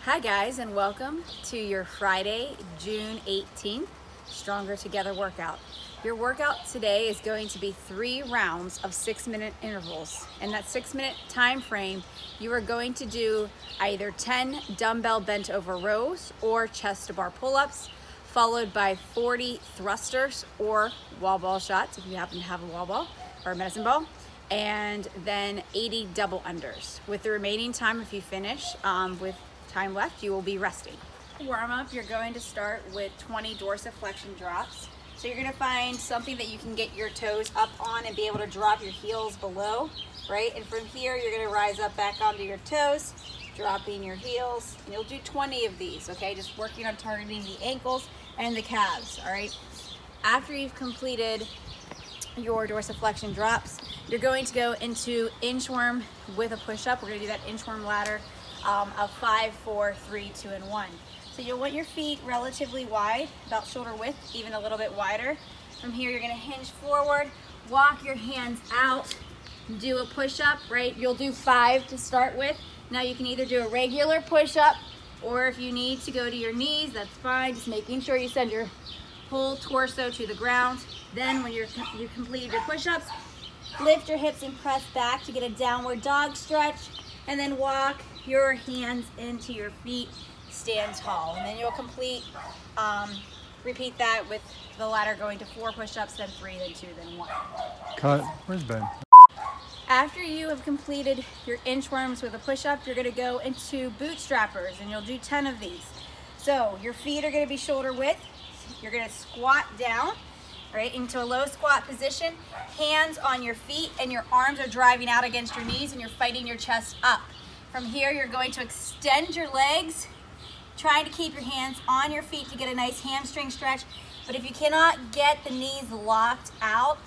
Hi guys, and welcome to your Friday, June 18th, Stronger Together workout. Your workout today is going to be 3 rounds of 6-minute intervals. In that 6-minute time frame, you are going to do either 10 dumbbell bent over rows or chest to bar pull-ups, followed by 40 thrusters or wall ball shots if you happen to have a wall ball or a medicine ball, and then 80 double unders. With the remaining time, if you finish with time left, you will be resting. Warm up, you're going to start with 20 dorsiflexion drops. So you're gonna find something that you can get your toes up on and be able to drop your heels below, right? And from here, you're gonna rise up back onto your toes, dropping your heels, and you'll do 20 of these, okay? Just working on targeting the ankles and the calves, all right? After you've completed your dorsiflexion drops, you're going to go into inchworm with a push-up. We're gonna do that inchworm ladder of 5, 4, 3, 2, and 1. So you'll want your feet relatively wide, about shoulder width, even a little bit wider. From here, you're gonna hinge forward, walk your hands out, do a push-up, right? You'll do 5 to start with. Now you can either do a regular push-up, or if you need to go to your knees, that's fine. Just making sure you send your whole torso to the ground. Then when you've completed your push-ups, lift your hips and press back to get a downward dog stretch, and then walk your hands into your feet, stand tall. And then you'll repeat that with the ladder going to 4 push-ups, then 3, then 2, then 1. Cut. Where's Ben? After you have completed your inchworms with a push-up, you're gonna go into bootstrappers, and you'll do 10 of these. So your feet are gonna be shoulder width. You're gonna squat down, right, into a low squat position, hands on your feet, and your arms are driving out against your knees, and you're fighting your chest up. From here, you're going to extend your legs, trying to keep your hands on your feet to get a nice hamstring stretch. But if you cannot get the knees locked out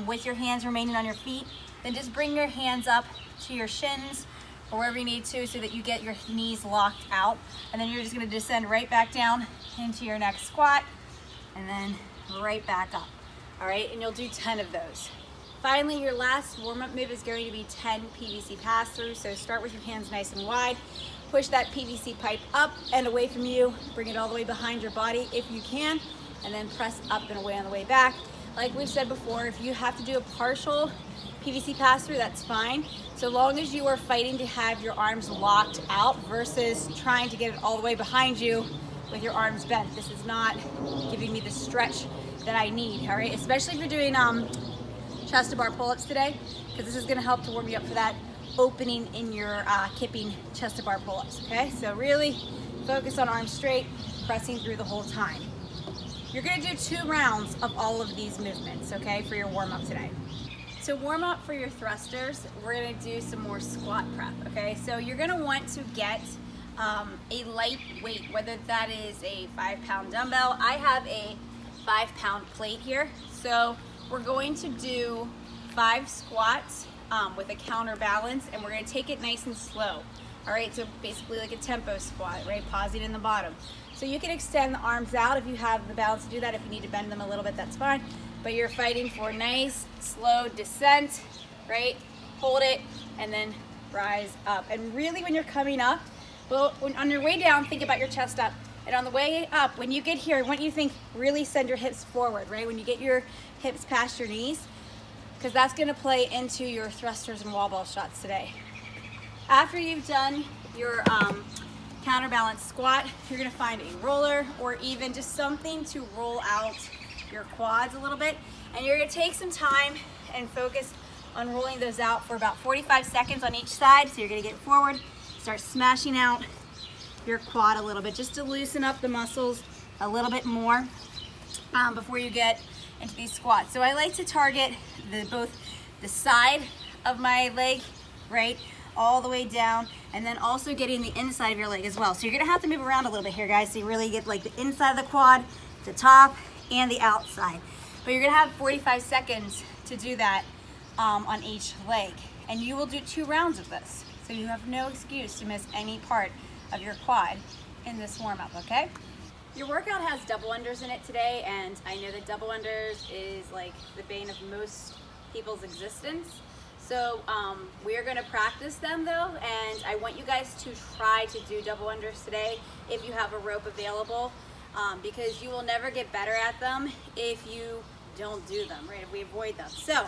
with your hands remaining on your feet, then just bring your hands up to your shins or wherever you need to so that you get your knees locked out. And then you're just gonna descend right back down into your next squat and then right back up. All right, and you'll do 10 of those. Finally, your last warm-up move is going to be 10 PVC pass-throughs. So start with your hands nice and wide. Push that PVC pipe up and away from you. Bring it all the way behind your body if you can, and then press up and away on the way back. Like we've said before, if you have to do a partial PVC pass-through, that's fine. So long as you are fighting to have your arms locked out versus trying to get it all the way behind you with your arms bent. This is not giving me the stretch that I need, all right? Especially if you're doing chest to bar pull-ups today, because this is gonna help to warm you up for that opening in your kipping chest to bar pull-ups, okay? So really focus on arms straight, pressing through the whole time. You're gonna do 2 rounds of all of these movements, okay, for your warm-up today. To warm up for your thrusters, we're gonna do some more squat prep, okay? So you're gonna want to get a light weight, whether that is a 5-pound dumbbell. I have a 5-pound plate here. So we're going to do 5 squats with a counterbalance, and we're gonna take it nice and slow. All right, so basically like a tempo squat, right? Pausing in the bottom. So you can extend the arms out if you have the balance to do that. If you need to bend them a little bit, that's fine. But you're fighting for nice, slow descent, right? Hold it, and then rise up. And really when you're coming up, well, on your way down, think about your chest up. And on the way up, when you get here, I want you to think, really send your hips forward, right? When you get your hips past your knees, because that's gonna play into your thrusters and wall ball shots today. After you've done your counterbalance squat, you're gonna find a roller or even just something to roll out your quads a little bit. And you're gonna take some time and focus on rolling those out for about 45 seconds on each side. So you're gonna get forward, start smashing out your quad a little bit, just to loosen up the muscles a little bit more before you get into these squats. So I like to target both the side of my leg, right, all the way down, and then also getting the inside of your leg as well. So you're gonna have to move around a little bit here, guys, so you really get like the inside of the quad, the top, and the outside. But you're gonna have 45 seconds to do that on each leg. And you will do 2 rounds of this. So you have no excuse to miss any part of your quad in this warm-up, okay? Your workout has double unders in it today, and I know that double unders is like the bane of most people's existence. So we are gonna practice them though, and I want you guys to try to do double unders today if you have a rope available, because you will never get better at them if you don't do them, right? If we avoid them. So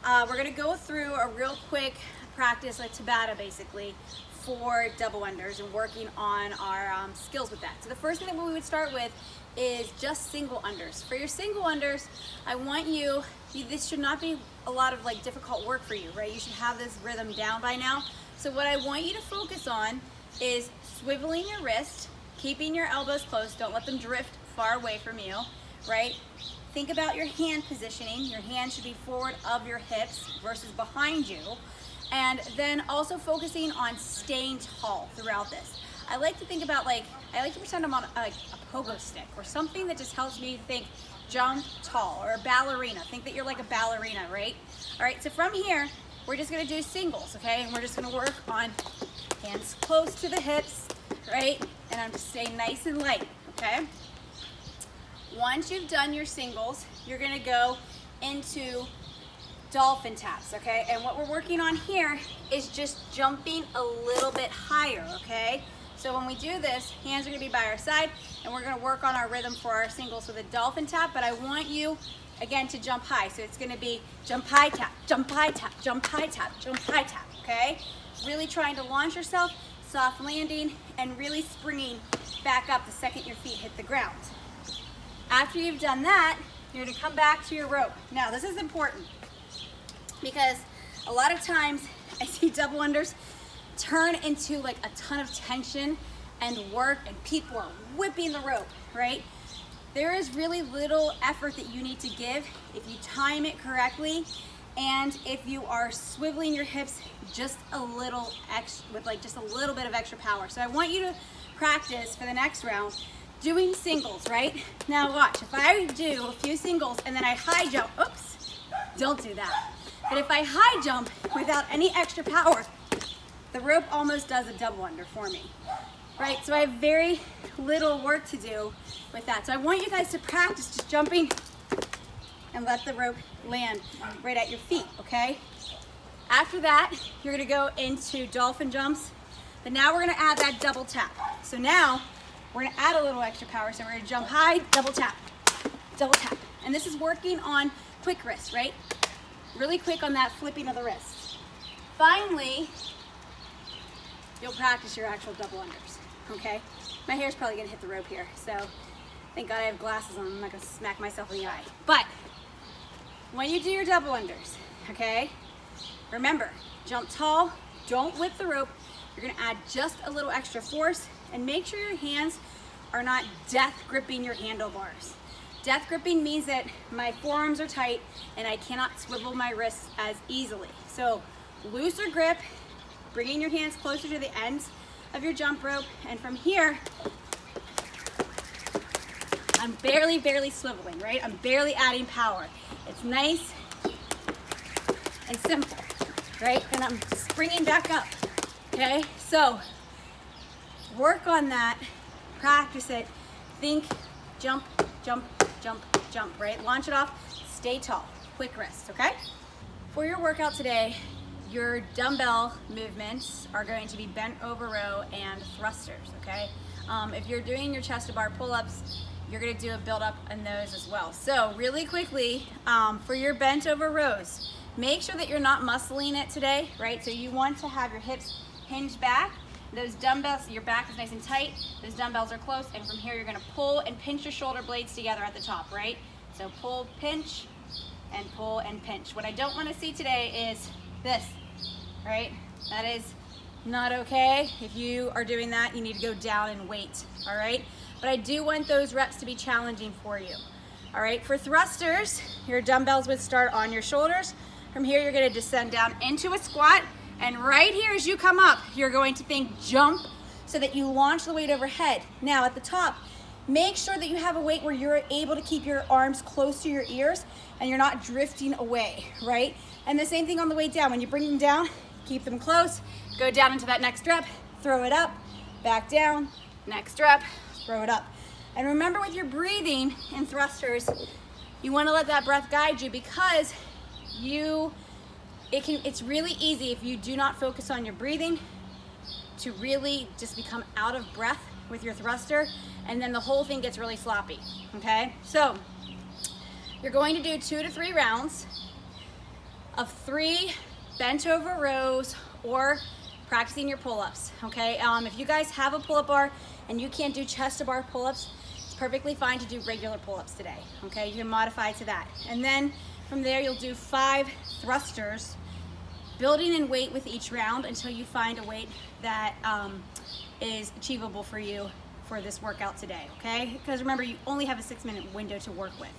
we're gonna go through a real quick practice, like Tabata basically, for double unders and working on our skills with that. So the first thing that we would start with is just single unders. For your single unders, I want you, this should not be a lot of like difficult work for you, right? You should have this rhythm down by now. So what I want you to focus on is swiveling your wrist, keeping your elbows close, don't let them drift far away from you, right? Think about your hand positioning. Your hand should be forward of your hips versus behind you. And then also focusing on staying tall throughout this. I like to think about I like to pretend I'm on a pogo stick or something that just helps me think jump tall, or a ballerina. Think that you're like a ballerina, right? All right, so from here, we're just gonna do singles, okay? And we're just gonna work on hands close to the hips, right? And I'm just staying nice and light, okay? Once you've done your singles, you're gonna go into dolphin taps, okay? And what we're working on here is just jumping a little bit higher, okay? So when we do this, hands are gonna be by our side, and we're gonna work on our rhythm for our singles with a dolphin tap, but I want you, again, to jump high. So it's gonna be jump high tap, jump high tap, jump high tap, jump high tap, okay? Really trying to launch yourself, soft landing, and really springing back up the second your feet hit the ground. After you've done that, you're gonna come back to your rope. Now, this is important because a lot of times I see double unders turn into like a ton of tension and work, and people are whipping the rope, right? There is really little effort that you need to give if you time it correctly, and if you are swiveling your hips just a little extra, with like just a little bit of extra power. So I want you to practice for the next round doing singles, right? Now watch, if I do a few singles and then I high jump, oops, don't do that. But if I high jump without any extra power, the rope almost does a double under for me, right? So I have very little work to do with that. So I want you guys to practice just jumping and let the rope land right at your feet, okay? After that, you're gonna go into dolphin jumps, but now we're gonna add that double tap. So now, we're gonna add a little extra power, so we're gonna jump high, double tap, double tap. And this is working on quick wrist, right? Really quick on that flipping of the wrist. Finally, you'll practice your actual double unders, okay? My hair's probably gonna hit the rope here, so thank God I have glasses on. I'm not gonna smack myself in the eye. But when you do your double unders, okay, remember, jump tall, don't whip the rope. You're gonna add just a little extra force, and make sure your hands are not death gripping your handlebars. Death gripping means that my forearms are tight and I cannot swivel my wrists as easily. So looser grip, bringing your hands closer to the ends of your jump rope, and from here, I'm barely swiveling, right? I'm barely adding power. It's nice and simple, right? And I'm springing back up, okay? So work on that, practice it, think, jump, jump, jump, jump, right? Launch it off, stay tall, quick wrist, okay? For your workout today, your dumbbell movements are going to be bent over row and thrusters, okay? If you're doing your chest to bar pull-ups, you're gonna do a build up in those as well. So really quickly, for your bent over rows, make sure that you're not muscling it today, right? So you want to have your hips hinged back. Those dumbbells, your back is nice and tight, those dumbbells are close, and from here you're gonna pull and pinch your shoulder blades together at the top, right? So pull, pinch, and pull and pinch. What I don't wanna see today is this, right? That is not okay. If you are doing that, you need to go down and wait, all right? But I do want those reps to be challenging for you. All right, for thrusters, your dumbbells would start on your shoulders. From here, you're gonna descend down into a squat, and right here as you come up, you're going to think jump so that you launch the weight overhead. Now at the top, make sure that you have a weight where you're able to keep your arms close to your ears and you're not drifting away, right? And the same thing on the way down. When you bring them down, keep them close, go down into that next rep, throw it up, back down, next rep, throw it up. And remember with your breathing in thrusters, you want to let that breath guide you because you it's really easy if you do not focus on your breathing to really just become out of breath with your thruster, and then the whole thing gets really sloppy, okay? So you're going to do 2 to 3 rounds of 3 bent over rows or practicing your pull-ups, okay? If you guys have a pull-up bar and you can't do chest to bar pull-ups, it's perfectly fine to do regular pull-ups today, okay? You can modify to that. And then from there, you'll do 5 thrusters, building in weight with each round until you find a weight that is achievable for you for this workout today, okay? Because remember, you only have a 6-minute window to work with.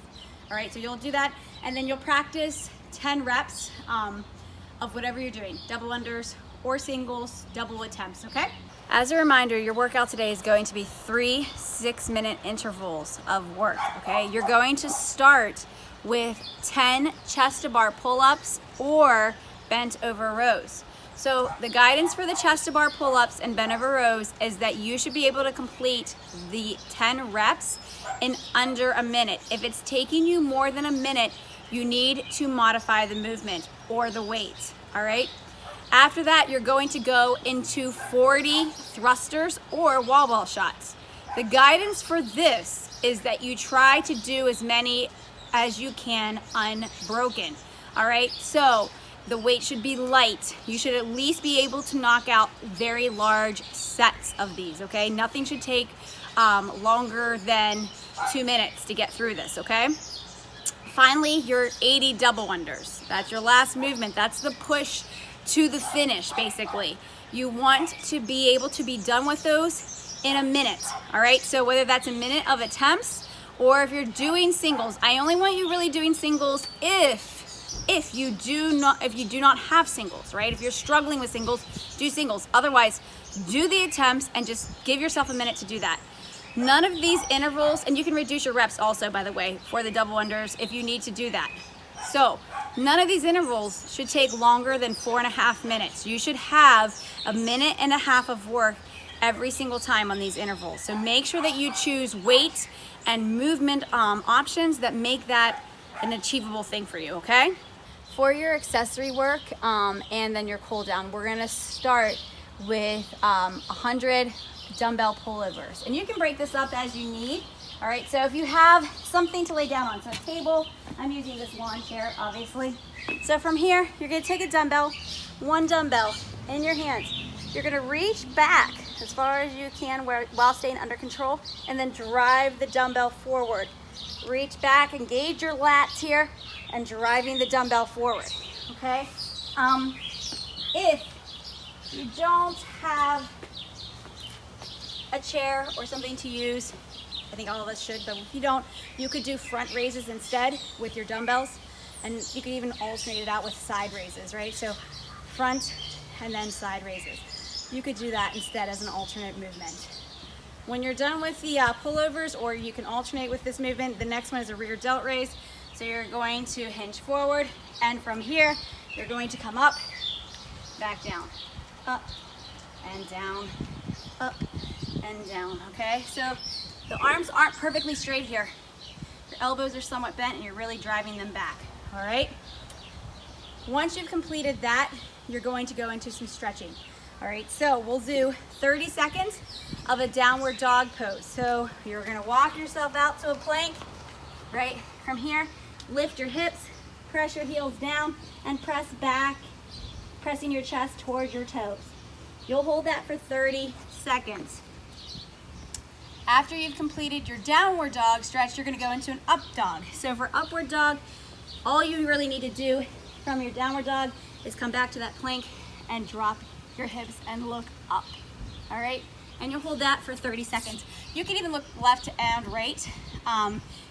All right, so you'll do that, and then you'll practice 10 reps of whatever you're doing, double unders or singles, double attempts, okay? As a reminder, your workout today is going to be 3 6-minute intervals of work, okay? You're going to start with 10 chest to bar pull-ups or bent over rows. So the guidance for the chest to bar pull-ups and bent over rows is that you should be able to complete the 10 reps in under a minute. If it's taking you more than a minute, you need to modify the movement or the weight, all right? After that, you're going to go into 40 thrusters or wall ball shots. The guidance for this is that you try to do as many as you can unbroken, all right? So the weight should be light. You should at least be able to knock out very large sets of these, okay? Nothing should take longer than 2 minutes to get through this, okay? Finally, your 80 double unders. That's your last movement. That's the push to the finish, basically. You want to be able to be done with those in a minute, all right? So whether that's a minute of attempts or if you're doing singles, I only want you really doing singles if you do not have singles, right? If you're struggling with singles, do singles. Otherwise, do the attempts and just give yourself a minute to do that. None of these intervals, and you can reduce your reps also, by the way, for the double unders if you need to do that. So none of these intervals should take longer than 4.5 minutes. You should have a 1.5 minutes of work every single time on these intervals. So make sure that you choose weight and movement options that make that an achievable thing for you, okay? For your accessory work and then your cool down, we're gonna start with 100 dumbbell pullovers. And you can break this up as you need. All right, so if you have something to lay down on, so a table, I'm using this lawn chair, obviously. So from here, you're gonna take a dumbbell, 1 dumbbell in your hands. You're gonna reach back as far as you can while staying under control, and then drive the dumbbell forward. Reach back, engage your lats here, and driving the dumbbell forward, okay? If you don't have a chair or something to use, I think all of us should, but if you don't, you could do front raises instead with your dumbbells, and you could even alternate it out with side raises, right? So front and then side raises. You could do that instead as an alternate movement. When you're done with the pullovers, or you can alternate with this movement, the next one is a rear delt raise. So you're going to hinge forward, and from here, you're going to come up, back down, up and down, up and down, okay? So the arms aren't perfectly straight here. Your elbows are somewhat bent and you're really driving them back, all right? Once you've completed that, you're going to go into some stretching. All right, so we'll do 30 seconds of a downward dog pose. So you're gonna walk yourself out to a plank, right? From here, lift your hips, press your heels down, and press back, pressing your chest towards your toes. You'll hold that for 30 seconds. After you've completed your downward dog stretch, you're gonna go into an up dog. So for upward dog, all you really need to do from your downward dog is come back to that plank and drop your hips and look up, all right? And you'll hold that for 30 seconds. You can even look left and right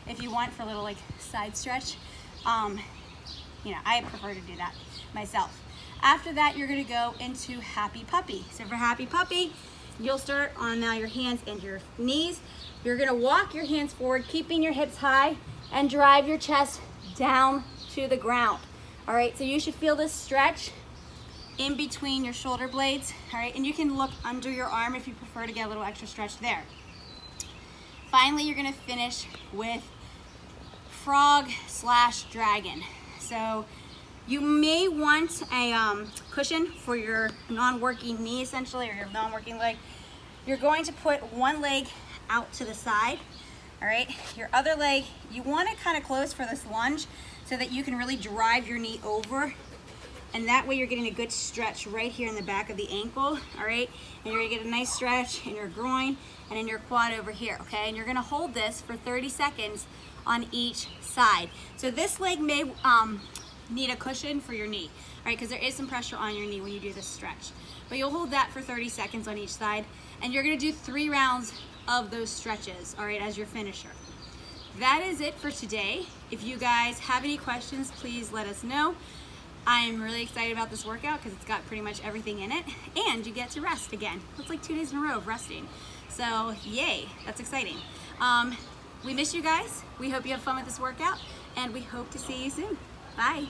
if you want for a little like side stretch. You know, I prefer to do that myself. After that, you're gonna go into happy puppy. So for happy puppy, you'll start on now your hands and your knees. You're gonna walk your hands forward, keeping your hips high, and drive your chest down to the ground. All right, so you should feel this stretch in between your shoulder blades, all right? And you can look under your arm if you prefer to get a little extra stretch there. Finally, you're gonna finish with frog/dragon. So You may want a cushion for your non-working knee essentially, or your non-working leg. You're going to put one leg out to the side, all right? Your other leg, you want it kind of close for this lunge so that you can really drive your knee over, and that way you're getting a good stretch right here in the back of the ankle, all right? And you're gonna get a nice stretch in your groin and in your quad over here, okay? And you're gonna hold this for 30 seconds on each side. So this leg may need a cushion for your knee, all right? Because there is some pressure on your knee when you do this stretch. But you'll hold that for 30 seconds on each side, and you're gonna do 3 rounds of those stretches, all right, as your finisher. That is it for today. If you guys have any questions, please let us know. I'm really excited about this workout because it's got pretty much everything in it, and you get to rest again. It's like 2 days in a row of resting. So yay, that's exciting. We miss you guys. We hope you have fun with this workout, and we hope to see you soon. Bye.